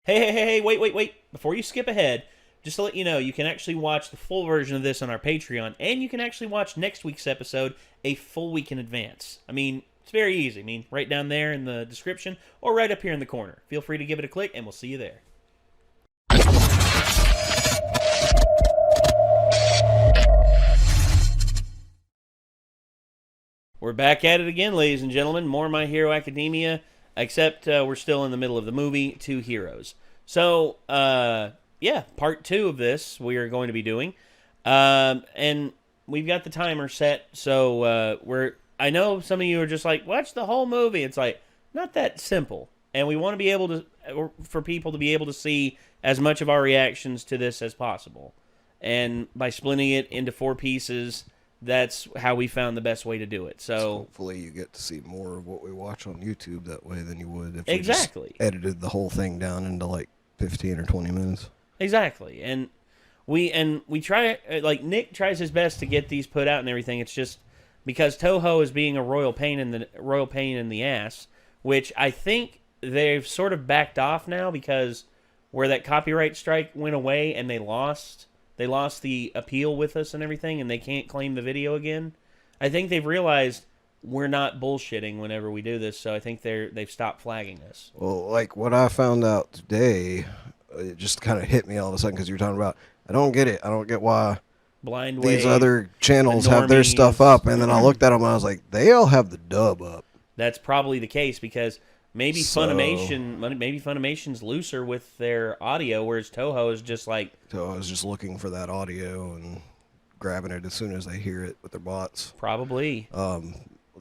Hey, wait. Before you skip ahead, just to let you know, you can actually watch the full version of this on our Patreon, and you can actually watch next week's episode a full week in advance. I mean, it's very easy. I mean, right down there in the description, or right up here in the corner. Feel free to give it a click, and we'll see you there. We're back at it again, ladies and gentlemen. More My Hero Academia, except we're still in the middle of the movie, Two Heroes. So, yeah, part 2 of this we are going to be doing. And we've got the timer set, so I know some of you are just like, watch the whole movie. It's like, not that simple. And we want to be able to, for people to be able to see as much of our reactions to this as possible. And by splitting it into 4 pieces, that's how we found the best way to do it. So hopefully you get to see more of what we watch on YouTube that way than you would if exactly. we just edited the whole thing down into like 15 or 20 minutes. Exactly. And we try, like, Nick tries his best to get these put out and everything. It's just because Toho is being a royal pain in the ass, which I think they've sort of backed off now because where that copyright strike went away and they lost the appeal with us and everything, and they can't claim the video again. I think they've realized we're not bullshitting whenever we do this, so I think they've stopped flagging us. Well, like what I found out today, it just kind of hit me all of a sudden because you're talking about, I don't get it. I don't get why Blind these Wave, other channels the have their normies. stuff up, and then I looked at them and I was like, they all have the dub up. That's probably the case because maybe Funimation's looser with their audio, whereas Toho is just like... So I was just looking for that audio and grabbing it as soon as they hear it with their bots. Probably.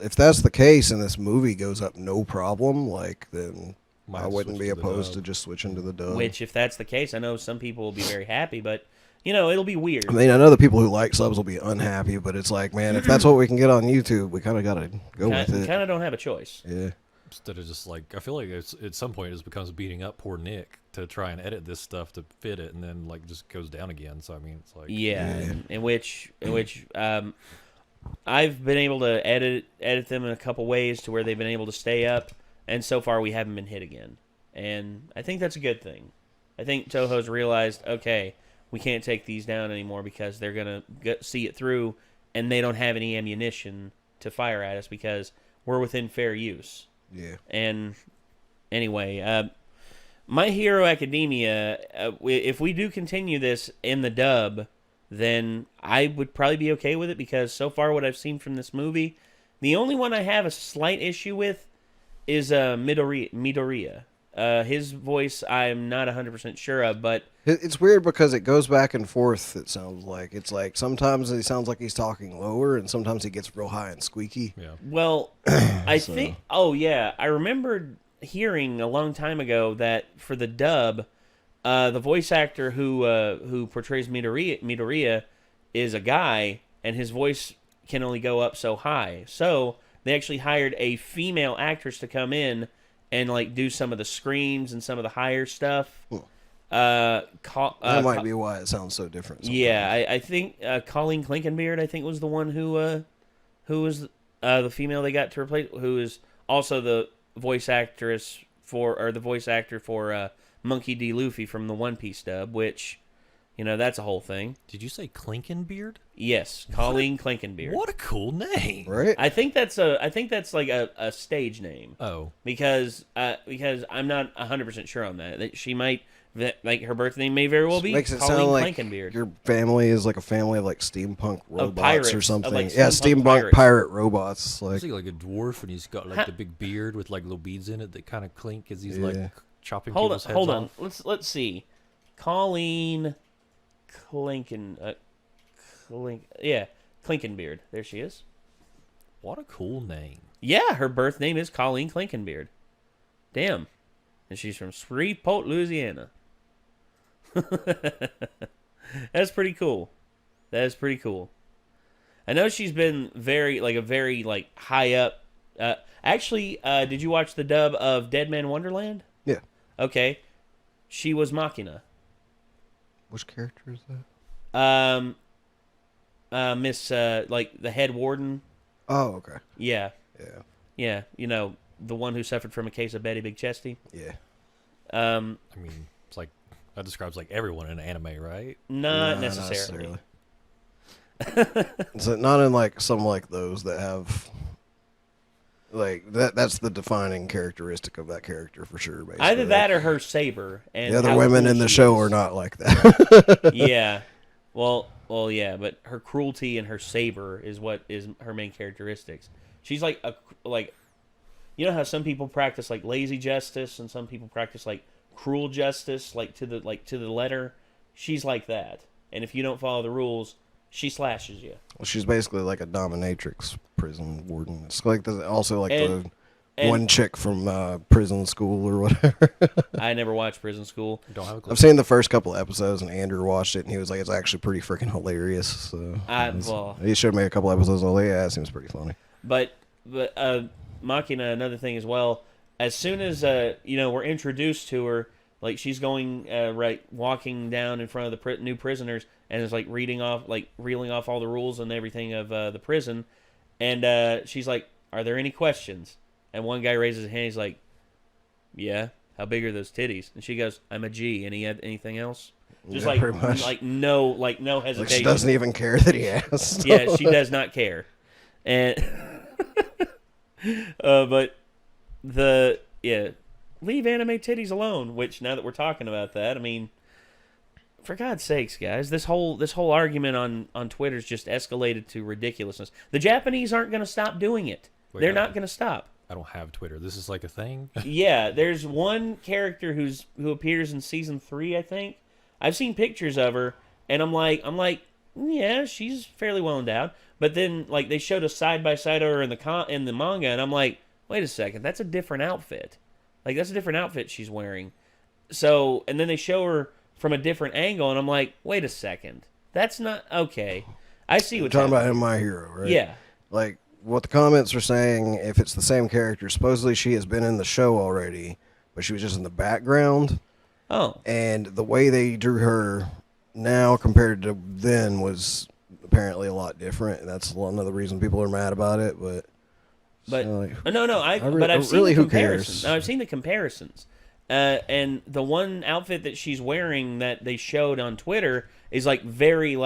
If that's the case and this movie goes up no problem, like, then I wouldn't be opposed to just switching to the dub. Which, if that's the case, I know some people will be very happy, but, you know, it'll be weird. I mean, I know the people who like subs will be unhappy, but it's like, man, if that's what we can get on YouTube, we kind of got to go with it. We kind of don't have a choice. Yeah. Instead of just like, I feel like at some point it becomes beating up poor Nick to try and edit this stuff to fit it, and then like just goes down again. So I mean, it's like in which I've been able to edit them in a couple ways to where they've been able to stay up, and so far we haven't been hit again, and I think that's a good thing. I think Toho's realized, okay, we can't take these down anymore because they're gonna see it through, and they don't have any ammunition to fire at us because we're within fair use. Yeah. And anyway, My Hero Academia, if we do continue this in the dub, then I would probably be okay with it because so far what I've seen from this movie, the only one I have a slight issue with is Midoriya. His voice I'm not 100% sure of, but... It's weird because it goes back and forth, it sounds like. It's like sometimes he sounds like he's talking lower, and sometimes he gets real high and squeaky. Yeah. Well, I think... Oh, yeah. I remembered hearing a long time ago that for the dub, the voice actor who portrays Midoriya is a guy, and his voice can only go up so high. So they actually hired a female actress to come in and like do some of the screams and some of the higher stuff. That might be why it sounds so different. Sometimes. Yeah, I think Colleen Clinkenbeard, I think, was the one who was the female they got to replace, who is also the voice actor for Monkey D. Luffy from the One Piece dub, which, you know, that's a whole thing. Did you say Clinkenbeard? Yes, Colleen Clinkenbeard. What a cool name, right? I think that's like a stage name. Oh, because I'm not 100% sure on that. She might. Like, her birth name may very well be makes it Colleen sound like Clinkenbeard. Your family is like a family of like steampunk robots pirates, or something. like yeah, steampunk pirate robots. Like, is he like a dwarf and he's got like the big beard with like little beads in it that kind of clink as he's like chopping people's heads off? Hold on. Let's see. Colleen Clinkenbeard. There she is. What a cool name. Yeah, her birth name is Colleen Clinkenbeard. Damn. And she's from Shreveport, Louisiana. That's pretty cool. That is pretty cool. I know she's been very high up. Actually, did you watch the dub of Dead Man Wonderland? yeah. Okay. She was Machina. Which character is that? Miss, like, the head warden. Oh, okay. Yeah. Yeah. Yeah, you know, the one who suffered from a case of Betty Big Chesty. Yeah. I mean, It's like that describes like everyone in anime, right? Not Nah, necessarily. So not in like some like those that have like that's the defining characteristic of that character for sure. Basically, Either that or her saber. And the other how women cool in the she show is. are not like that. Yeah. Well, yeah, but her cruelty and her saber is what is her main characteristics. She's like you know how some people practice like lazy justice and some people practice like cruel justice, like to the letter. She's like that. And if you don't follow the rules, she slashes you. Well, she's basically like a dominatrix prison warden. It's like also like And- the one chick from prison school or whatever. I never watched Prison School. Don't have a clue. I've seen the first couple episodes, and Andrew watched it, and he was like, "It's actually pretty freaking hilarious." So he showed me a couple episodes. Like, yeah, it seems pretty funny. But Machina, another thing as well. As soon as we're introduced to her, like she's going walking down in front of the new prisoners, and is like reeling off all the rules and everything of the prison, and she's like, "Are there any questions?" And one guy raises his hand. He's like, "Yeah, how big are those titties?" And she goes, "I'm a G." And he had anything else? Just Yeah, pretty much. no Like hesitation. she doesn't even care that he asked. Yeah, she does not care. And but leave anime titties alone. Which now that we're talking about that, I mean, for God's sakes, guys, this whole argument on Twitter's just escalated to ridiculousness. The Japanese aren't going to stop doing it. Wait, They're not going to stop. I don't have Twitter. This is like a thing. Yeah, there's one character who appears in season 3, I think. I've seen pictures of her, and I'm like, yeah, she's fairly well endowed. But then, like, they showed a side by side of her in the manga, and I'm like, wait a second, that's a different outfit. Like, that's a different outfit she's wearing. So, and then they show her from a different angle, and I'm like, wait a second, that's not okay. I see You're what's talking happening. about In My Hero, right? Yeah. Like, what the comments are saying, if it's the same character, supposedly she has been in the show already, but she was just in the background. Oh. And the way they drew her now compared to then was apparently a lot different. And that's another reason people are mad about it. But so, like, no, but I've seen really, the who cares? comparisons. I've seen the comparisons. And the one outfit that she's wearing that they showed on Twitter is very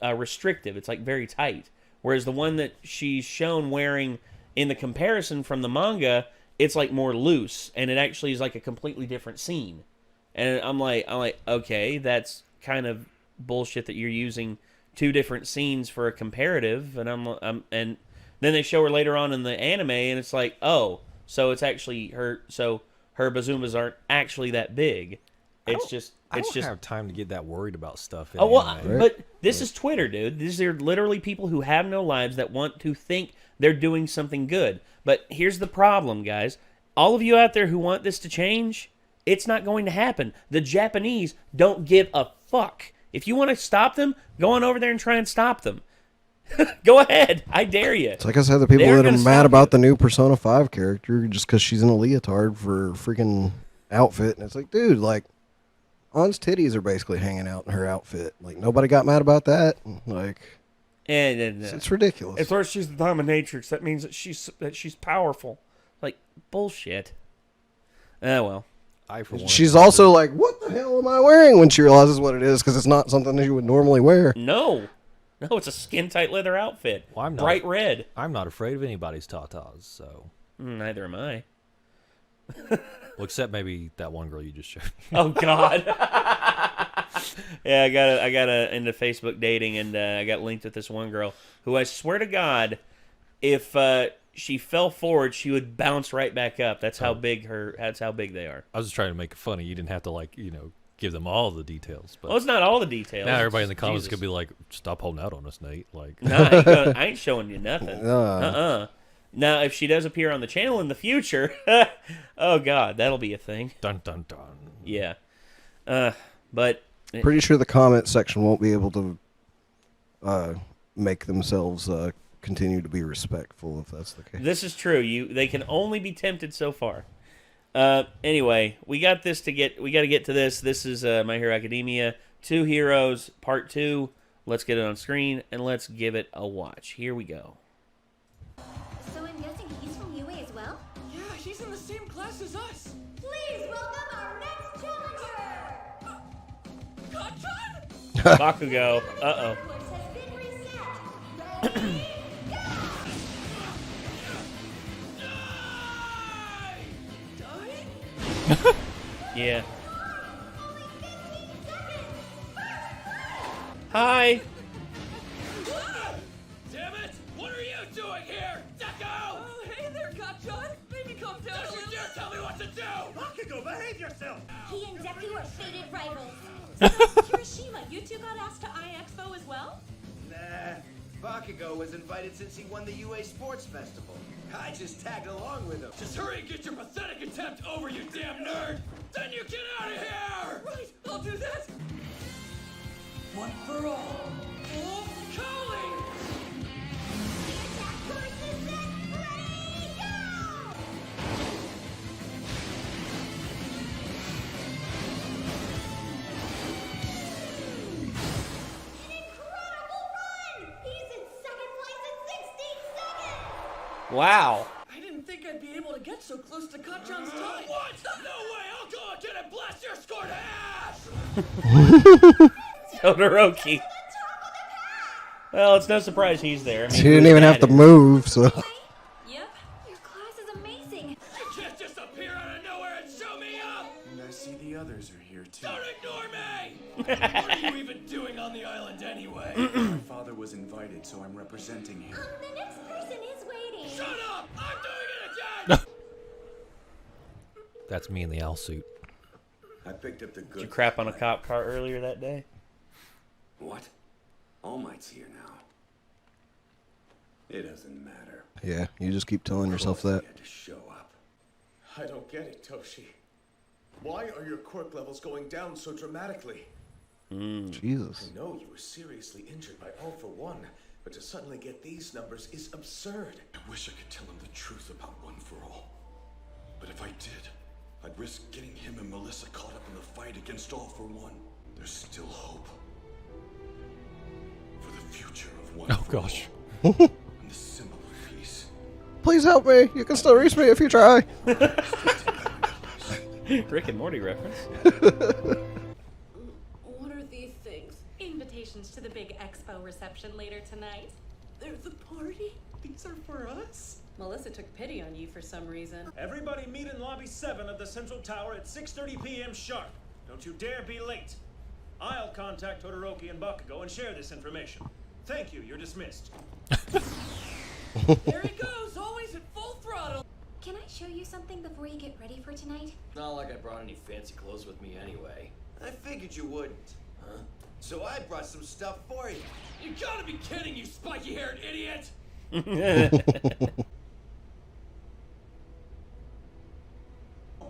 restrictive. It's like very tight. Whereas the one that she's shown wearing in the comparison from the manga, it's like more loose, and it actually is like a completely different scene. And I'm like, okay, that's kind of bullshit that you're using two different scenes for a comparative. And and then they show her later on in the anime, and it's like, oh, so it's actually her. So her bazumas aren't actually that big. It's just. I don't have time to get that worried about stuff. In Oh, well, anime. but this is Twitter, dude. These are literally people who have no lives that want to think they're doing something good. But here's the problem, guys. All of you out there who want this to change, it's not going to happen. The Japanese don't give a fuck. If you want to stop them, go on over there and try and stop them. Go ahead. I dare you. it's like I said, the people They're that are gonna mad stop about you. the new Persona 5 character just because she's in a leotard for freaking outfit. And it's like, dude, like, An's titties are basically hanging out in her outfit. Like, nobody got mad about that. Like, And it's ridiculous. as far as she's the dominatrix, that means that she's powerful. Like, bullshit. Oh, well. For one, She's also like, what the hell am I wearing when she realizes what it is because it's not something that you would normally wear. No, it's a skin-tight leather outfit. Well, I'm not- bright red. I'm not afraid of anybody's tatas, so Neither am I. well, except maybe that one girl you just showed. Oh God. Yeah, I got into Facebook dating, and I got linked with this one girl who I swear to God, if she fell forward, she would bounce right back up. That's how big they are. I was just trying to make it funny. You didn't have to give them all the details. But Well, it's not all the details. now everybody in the comments Jesus. could be like, "Stop holding out on us, Nate." Like, Nah, I ain't showing you nothing. Now, if she does appear on the channel in the future, oh God, that'll be a thing. dun dun dun. Yeah. But Pretty sure the comment section won't be able to make themselves continue to be respectful if that's the case. this is true. They can only be tempted so far. Anyway, we got to get to this. This is My Hero Academia 2 Heroes Part 2. Let's get it on screen and let's give it a watch. Here we go. So I'm guessing he's from UA as well? Yeah, he's in the same class as us. Please welcome our next challenger! Bakugo. Uh-oh. Course has been reset. Ready, Yeah. Hi. Damn it! What are you doing here? Deco! Oh, hey there, Gotchon. Maybe calm down a Don't you little. dare tell me what to do! Bakugo, behave yourself! He and Deku are fated rivals. Kirishima, you two got asked to iExpo as well? Nah, Bakugo was invited since he won the UA Sports Festival. I just tagged along with him. Just hurry and get your pathetic attempt over, you damn nerd! Then you get out of here! Right, I'll do that. One for all. Full calling! The attack course is set. Ready, go! An incredible run! He's in second place in 16 seconds! Wow. I didn't think I'd be able to get so close to Gotchon's time. What? No way! I'll go again and blast your score to ash! Todoroki. Well, it's no surprise he's there. I mean, She didn't even have to move, so. Yep, your class is amazing. You can't just appear out of nowhere and show me up! And I see the others are here too. Don't ignore me! What are you even doing on the island anyway? My father was invited, so I'm representing him. The next person is waiting. Shut up! I'm doing it again! That's me in the owl suit. I picked up the good. Did you crap on a cop car earlier that day? What? All Might's here now. It doesn't matter. Yeah, you just keep telling yourself that. He had to show up. I don't get it, Toshi. Why are your quirk levels going down so dramatically? Jesus. I know you were seriously injured by All for One, but to suddenly get these numbers is absurd. I wish I could tell him the truth about One for All. But if I did, I'd risk getting him and Melissa caught up in the fight against All for One. There's still hope. For the future of One Oh for gosh. All. And the symbol of peace. Please help me. You can still reach me if you try. Rick and Morty reference. What are these things? Invitations to the big expo reception later tonight. There's a party? These are for us? Melissa took pity on you for some reason. Everybody meet in lobby 7 of the Central Tower at 6:30 p.m. sharp. Don't you dare be late. I'll contact Todoroki and Bakugo and share this information. Thank you, you're dismissed. There he goes, always at full throttle. Can I show you something before you get ready for tonight? Not like I brought any fancy clothes with me anyway. I figured you wouldn't. Huh? So I brought some stuff for you. You gotta be kidding, you spiky-haired idiot!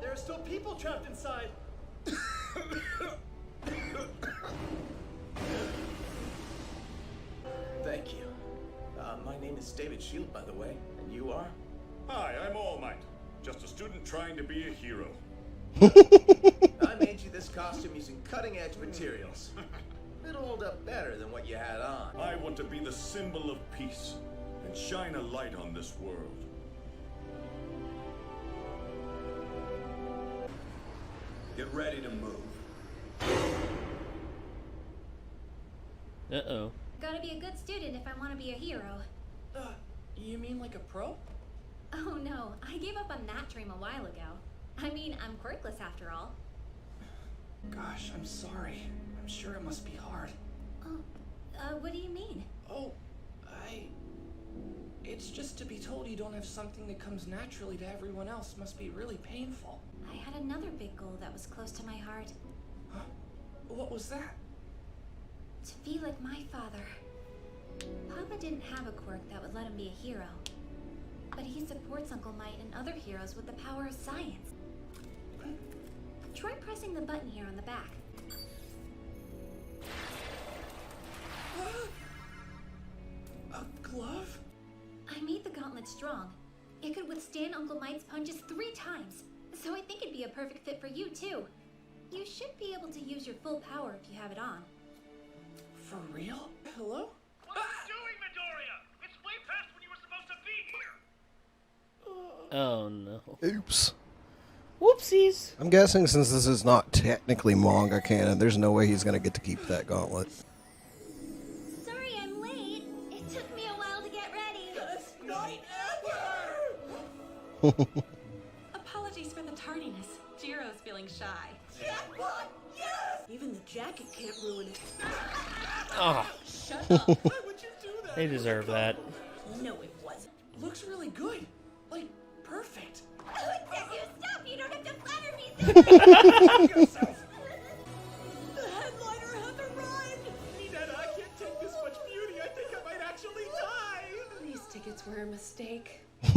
There are still people trapped inside. Thank you. My name is David Shield, by the way, and you are? Hi, I'm All Might. Just a student trying to be a hero. I made you this costume using cutting-edge materials. It'll hold up better than what you had on. I want to be the symbol of peace and shine a light on this world. Get ready to move. Uh-oh. Gotta be a good student if I want to be a hero. You mean like a pro? Oh no, I gave up on that dream a while ago. I mean, I'm quirkless after all. Gosh, I'm sorry. I'm sure it must be hard. Oh, what do you mean? Oh, it's just to be told you don't have something that comes naturally to everyone else must be really painful. I had another big goal that was close to my heart. Huh? What was that? To be like my father. Papa didn't have a quirk that would let him be a hero. But he supports Uncle Might and other heroes with the power of science. Try pressing the button here on the back. A glove? I made the gauntlet strong. It could withstand Uncle Might's punches 3 times. So I think it'd be a perfect fit for you, too. You should be able to use your full power if you have it on. For real? Hello? What are you doing, Midoriya? It's way past when you were supposed to be here! Oh, no. Oops. Whoopsies. I'm guessing since this is not technically manga canon, there's no way he's going to get to keep that gauntlet. Sorry I'm late. It took me a while to get ready. Best night ever! Apologies for the tardiness. Jiro's feeling shy. Jackpot! Yes! Even the jacket can't ruin it. Oh, Shut up. Why would you do that? they deserve that. No, it wasn't. Looks really good. Like, perfect. Oh, you stop! You don't have to flatter me so Yourself. The headliner has arrived. Dad, I can't take this much beauty. I think I might actually die. These tickets were a mistake. I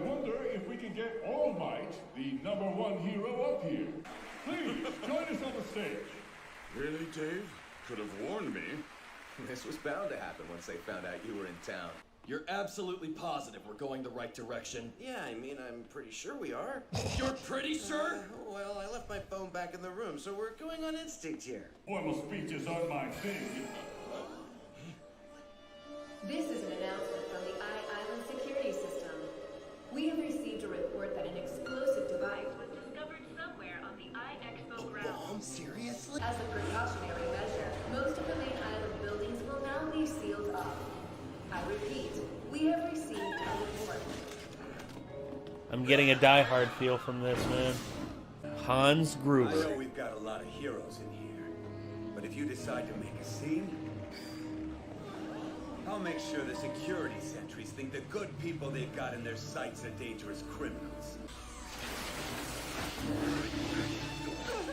wonder if we can get All Might, the #1 hero, up here. Please, join us on the stage. Really, Dave? Could have warned me. This was bound to happen once they found out you were in town. You're absolutely positive we're going the right direction? Yeah, I mean, I'm pretty sure we are. You're pretty sure? Well, I left my phone back in the room, so we're going on instinct here. Formal speeches aren't my thing. This is an announcement from the I-Island security system. We have received a report that an explosive device was discovered somewhere on the I-Expo grounds. Seriously? As a precautionary measure, most of the main island buildings will now be sealed off. I repeat, we have received a report. I'm getting a Die Hard feel from this, man. Hans I Gruber. know we've got a lot of heroes in here, but if you decide to make a scene, I'll make sure the security sentries think the good people they've got in their sights are dangerous criminals.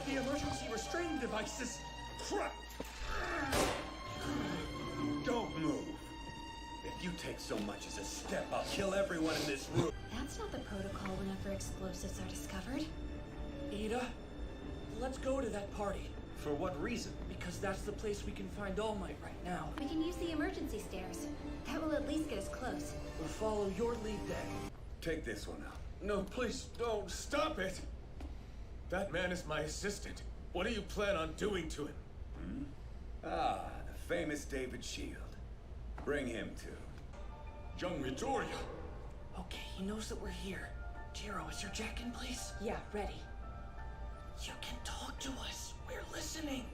The emergency restraining devices. Crap! Don't move. If you take so much as a step, I'll kill everyone in this room. That's not the protocol whenever explosives are discovered. Ada, let's go to that party. For what reason? Because that's the place we can find All Might right now. We can use the emergency stairs. That will at least get us close. We'll follow your lead then. Take this one out. No, please, don't. Stop it. That man is my assistant. What do you plan on doing to him? Ah, the famous David Shield. Bring him to. Young Midoriya. Okay, he knows that we're here. Jiro, is your jack in place? Yeah, ready. You can talk to us. We're listening.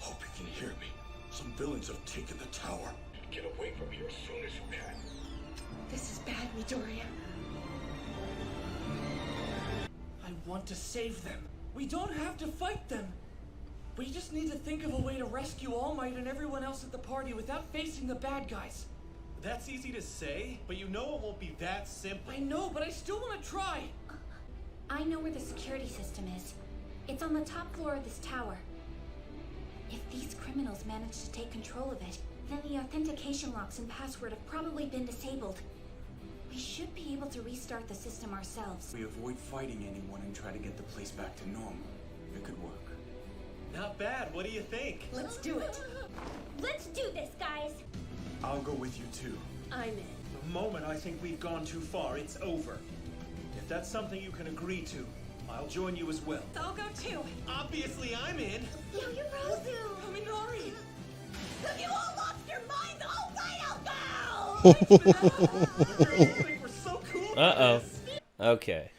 Hope you can hear me. Some villains have taken the tower. Get away from here as soon as you can. This is bad, Midoriya. I want to save them. We don't have to fight them. We just need to think of a way to rescue All Might and everyone else at the party without facing the bad guys. That's easy to say, but you know it won't be that simple. I know, but I still want to try. I know where the security system is. It's on the top floor of this tower. If these criminals manage to take control of it, then the authentication locks and password have probably been disabled. We should be able to restart the system ourselves. We avoid fighting anyone and try to get the place back to normal. It could work. Not bad. What do you think? Let's do it. Let's do this, guys! I'll go with you too. I'm in. The moment I think we've gone too far, it's over. If that's something you can agree to, I'll join you as well. I'll go too. Obviously, I'm in. Yuyurozu! Kaminari! Have you all lost your minds? All right, I'll go! We're so cool. Uh-oh. Okay.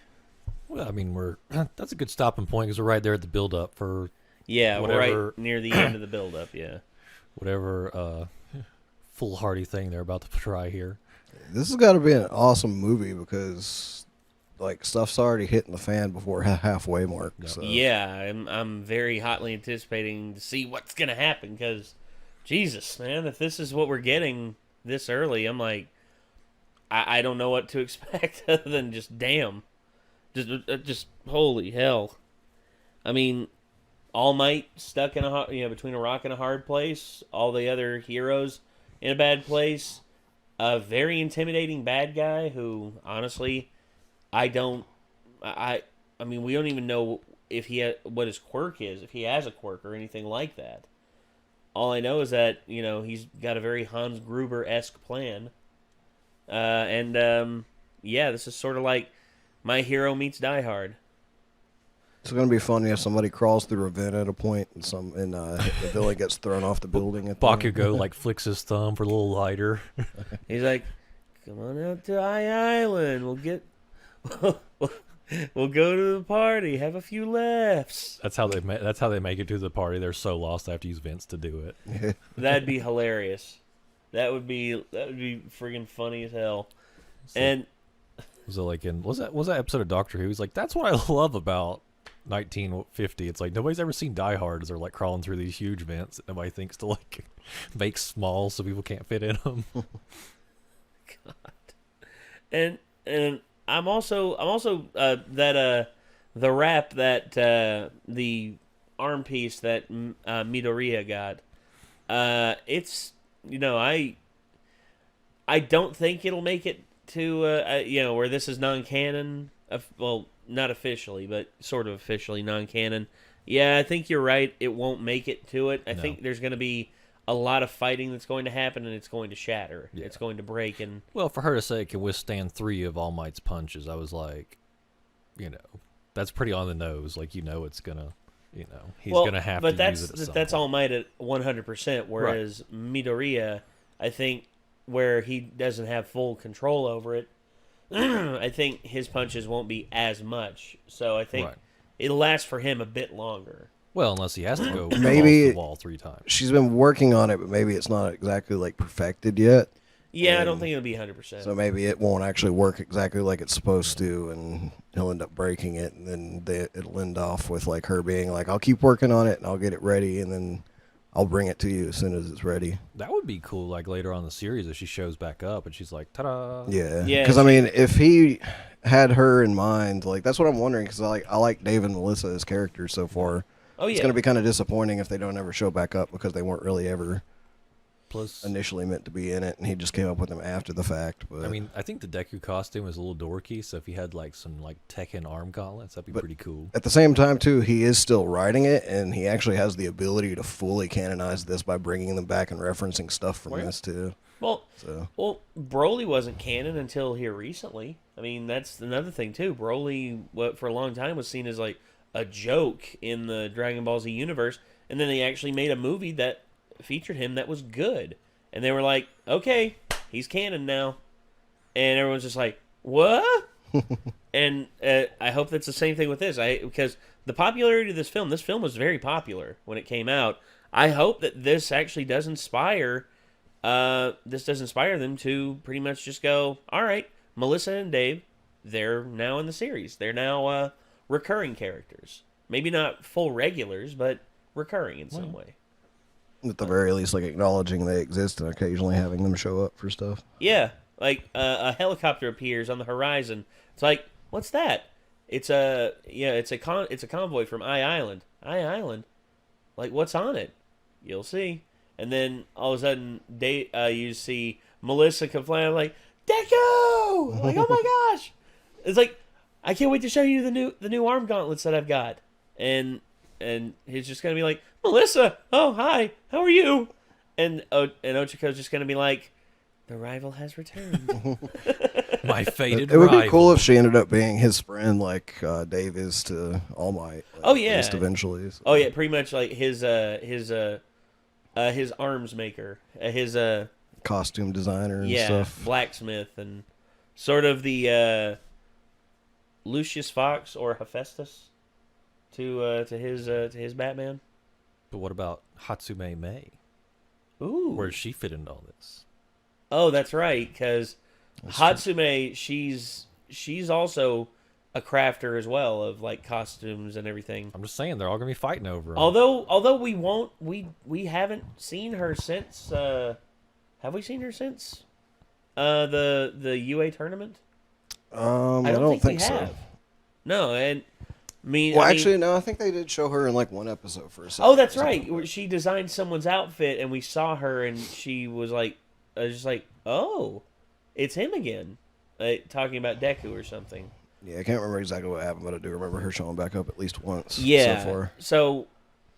Well, I mean, that's a good stopping point because we're right there at the build-up for Yeah, whatever, we're right near the end of the build-up, yeah. whatever foolhardy thing they're about to try here. This has got to be an awesome movie because, like, stuff's already hitting the fan before halfway mark. So. Yeah, I'm very hotly anticipating to see what's going to happen because, Jesus, man, if this is what we're getting this early, I'm like, I don't know what to expect other than just damn. Just holy hell. I mean, All Might stuck in between a rock and a hard place, all the other heroes in a bad place, a very intimidating bad guy who, honestly, I mean, we don't even know if what his quirk is, if he has a quirk or anything like that. All I know is that, he's got a very Hans Gruber-esque plan. Yeah, this is sort of like My Hero meets Die Hard. It's going to be funny if somebody crawls through a vent at a point and the villain gets thrown off the building. At Bakugo flicks his thumb for a little lighter. He's like, "Come on out to Island. We'll get We'll go to the party, have a few laughs. That's how they make it to the party. They're so lost they have to use Vince to do it. That'd be hilarious. That would be friggin' funny as hell. So, and was it like was that episode of Doctor Who? He's like, that's what I love about 1950. It's like nobody's ever seen Die Hard as they're like crawling through these huge vents that nobody thinks to like make small so people can't fit in them. God. And I'm also that the wrap that the arm piece that Midoriya got. It's I don't think it'll make it to where this is non-canon. Well, not officially, but sort of officially non-canon. Yeah, I think you're right. It won't make it to it. I think there's going to be a lot of fighting that's going to happen, and it's going to shatter. Yeah. It's going to break. And well, for her to say it can withstand 3 of All Might's punches, I was like, that's pretty on the nose. Like, it's gonna, he's gonna have to use it at some point. That's All Might at 100%. Whereas Midoriya, I think, where he doesn't have full control over it, I think his punches won't be as much. So I think it'll last for him a bit longer. Well, unless he has to go maybe off the wall 3 times. She's been working on it, but maybe it's not exactly like perfected yet. Yeah, I don't think it'll be 100%. So maybe it won't actually work exactly like it's supposed to, and he'll end up breaking it, and then it'll end off with like her being like, "I'll keep working on it, and I'll get it ready, and then I'll bring it to you as soon as it's ready." That would be cool. Like later on in the series, if she shows back up and she's like, "Ta-da!" Yeah. Because I mean, if he had her in mind, like that's what I'm wondering. Because I like Dave and Melissa as characters so far. Oh yeah. It's going to be kind of disappointing if they don't ever show back up because they weren't really ever initially meant to be in it, and he just came up with them after the fact. But I mean, I think the Deku costume is a little dorky, so if he had like some like Tekken arm gauntlets, that'd be pretty cool. At the same time, too, he is still writing it, and he actually has the ability to fully canonize this by bringing them back and referencing stuff from this too. Well, Broly wasn't canon until here recently. I mean, that's another thing too. Broly, for a long time, was seen as like a joke in the Dragon Ball Z universe, and then they actually made a movie that featured him that was good, and they were like, okay, he's canon now, and everyone's just like, what? And I hope that's the same thing with this, because the popularity of this film was very popular when it came out. I hope that this actually does inspire them to pretty much just go, all right, Melissa and Dave, they're now in the series, they're now recurring characters. Maybe not full regulars, but recurring in some way. At the very least, like acknowledging they exist and occasionally having them show up for stuff. Yeah, like a helicopter appears on the horizon. It's like, what's that? It's a convoy from Island. Island? Like, what's on it? You'll see. And then all of a sudden, you see Melissa come flying like, Deku! Like, oh my gosh! It's like, I can't wait to show you the new arm gauntlets that I've got. And he's just gonna be like, Melissa, oh hi, how are you? And Ochiko's just gonna be like, the rival has returned. My faded It would rival. be cool if she ended up being his friend, like Dave is to All Might. Oh yeah, at least eventually. So. Oh yeah, pretty much like his arms maker, his costume designer and stuff. Blacksmith, and sort of the Lucius Fox or Hephaestus to his Batman. But what about Hatsume Mei? Ooh, where does she fit into all this? Oh, that's right, because Hatsume, she's also a crafter as well of like costumes and everything. I'm just saying they're all gonna be fighting over 'em. Although we haven't seen her since. Have we seen her since the UA tournament? I don't think so. No, and actually, no. I think they did show her in like one episode for a second. Oh, that's right. She designed someone's outfit, and we saw her, and she was like, just like, oh, it's him again, talking about Deku or something. Yeah, I can't remember exactly what happened, but I do remember her showing back up at least once. Yeah. So far. So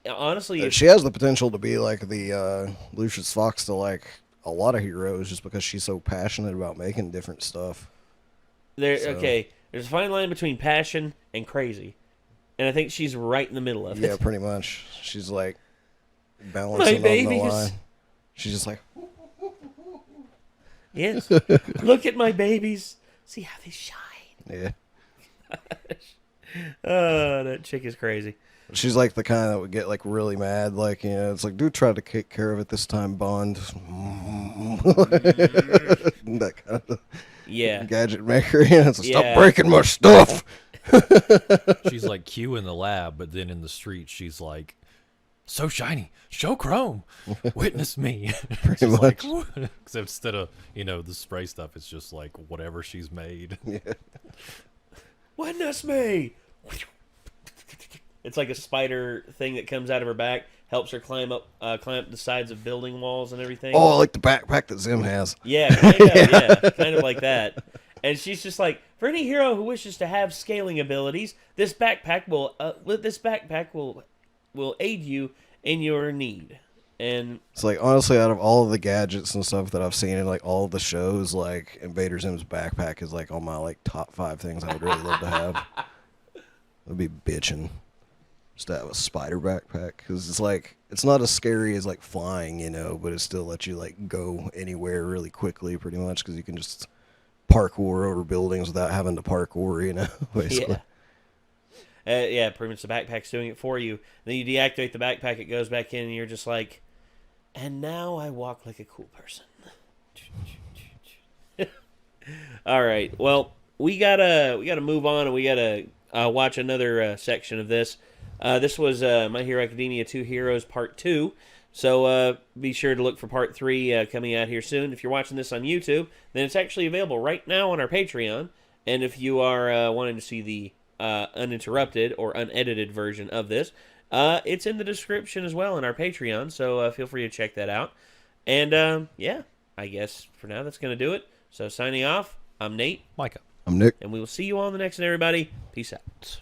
honestly, she has the potential to be like the Lucius Fox to like a lot of heroes, just because she's so passionate about making different stuff. Okay, there's a fine line between passion and crazy. And I think she's right in the middle of it. Yeah, pretty much. She's like balancing on the line. She's just like, yes. Look at my babies. See how they shine. Yeah. Oh, that chick is crazy. She's like the kind that would get like really mad, like, you know, it's like, do try to take care of it this time, Bond. That kind of gadget maker. You know, it's like, stop breaking my stuff. She's like Q in the lab, but then in the street, she's like, so shiny, show chrome, witness me. Pretty much. Like, except instead of, you know, the spray stuff, it's just like whatever she's made. Yeah. Witness me. It's like a spider thing that comes out of her back, helps her climb up the sides of building walls and everything. Oh, like the backpack that Zim has. Yeah, kind of, yeah, kind of like that. And she's just like, for any hero who wishes to have scaling abilities, this backpack will aid you in your need. And it's like, honestly, out of all of the gadgets and stuff that I've seen in like all of the shows, like Invader Zim's backpack is like on my like top 5 things I would really love to have. I'd be bitching just to have a spider backpack, because it's like, it's not as scary as like flying, you know, but it still lets you like go anywhere really quickly, pretty much, because you can just parkour over buildings without having to parkour, you know, basically. Yeah, pretty much the backpack's doing it for you. Then you deactivate the backpack, it goes back in, and you're just like, and now I walk like a cool person. All right, well, we gotta move on, and we gotta watch another section of this. This was My Hero Academia 2 Heroes Part 2. So be sure to look for Part 3 coming out here soon. If you're watching this on YouTube, then it's actually available right now on our Patreon. And if you are wanting to see the uninterrupted or unedited version of this, it's in the description as well in our Patreon. So feel free to check that out. And yeah, I guess for now that's going to do it. So signing off, I'm Nate. Micah. I'm Nick. And we will see you all in the next one, everybody. Peace out.